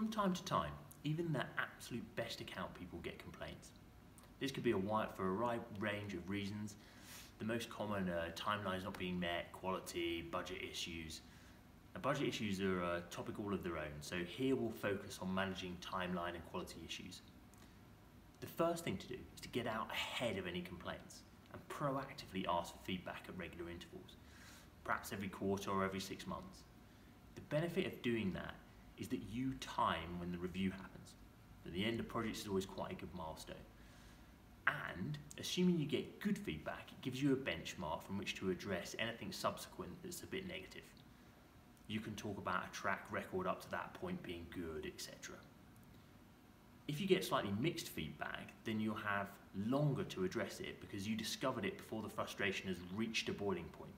From time to time, even the absolute best account people get complaints. This could be for a wide range of reasons. The most common timelines not being met, quality, budget issues. Now, budget issues are a topic all of their own, so here we'll focus on managing timeline and quality issues. The first thing to do is to get out ahead of any complaints and proactively ask for feedback at regular intervals, perhaps every quarter or every 6 months. The benefit of doing that is that you time when the review happens. At the end of projects is always quite a good milestone. And assuming you get good feedback, it gives you a benchmark from which to address anything subsequent that's a bit negative. You can talk about a track record up to that point being good, etc. If you get slightly mixed feedback, then you'll have longer to address it because you discovered it before the frustration has reached a boiling point.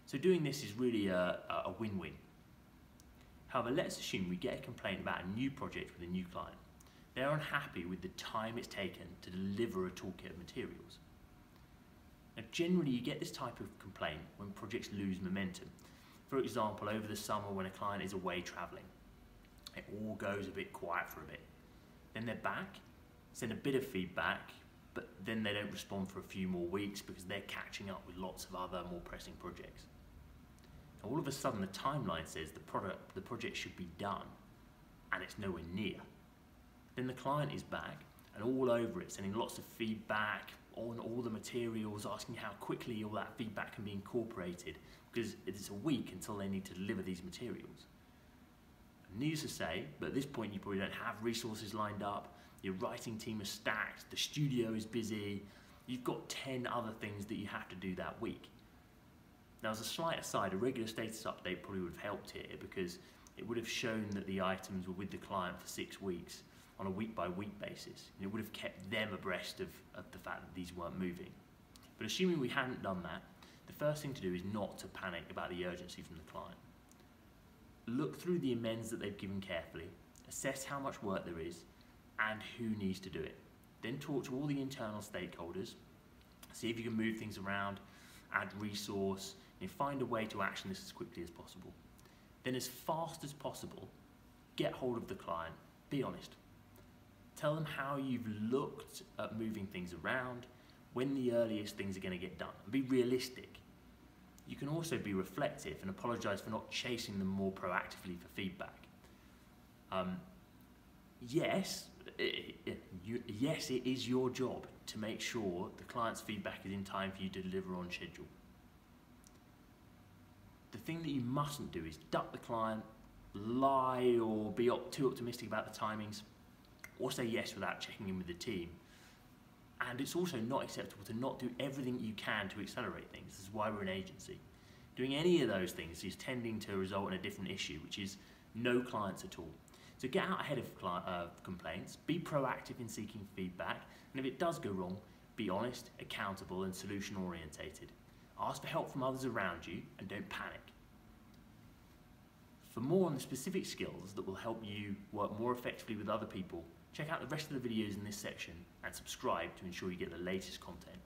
So doing this is really a win-win. However, let's assume we get a complaint about a new project with a new client. They're unhappy with the time it's taken to deliver a toolkit of materials. Now, generally you get this type of complaint when projects lose momentum. For example, over the summer when a client is away travelling. It all goes a bit quiet for a bit. Then they're back, send a bit of feedback, but then they don't respond for a few more weeks because they're catching up with lots of other more pressing projects. Now, all of a sudden the timeline says the project should be done and it's nowhere near. Then the client is back and all over it, sending lots of feedback on all the materials, asking how quickly all that feedback can be incorporated because it's a week until they need to deliver these materials. Needless to say, but at this point you probably don't have resources lined up, your writing team is stacked, the studio is busy, you've got 10 other things that you have to do that week. Now, as a slight aside, a regular status update probably would have helped here because it would have shown that the items were with the client for 6 weeks on a week-by-week basis. And it would have kept them abreast of the fact that these weren't moving. But assuming we hadn't done that, the first thing to do is not to panic about the urgency from the client. Look through the amends that they've given carefully, assess how much work there is and who needs to do it. Then talk to all the internal stakeholders, see if you can move things around, add resource, and find a way to action this as quickly as possible. Then as fast as possible, get hold of the client, be honest. Tell them how you've looked at moving things around, when the earliest things are going to get done, and be realistic. You can also be reflective and apologise for not chasing them more proactively for feedback. Yes, it is your job to make sure the client's feedback is in time for you to deliver on schedule. The thing that you mustn't do is duck the client, lie or be too optimistic about the timings, or say yes without checking in with the team. And it's also not acceptable to not do everything you can to accelerate things. This is why we're an agency. Doing any of those things is tending to result in a different issue, which is no clients at all. So get out ahead of complaints, be proactive in seeking feedback, and if it does go wrong, be honest, accountable, and solution orientated. Ask for help from others around you and don't panic. For more on the specific skills that will help you work more effectively with other people, check out the rest of the videos in this section and subscribe to ensure you get the latest content.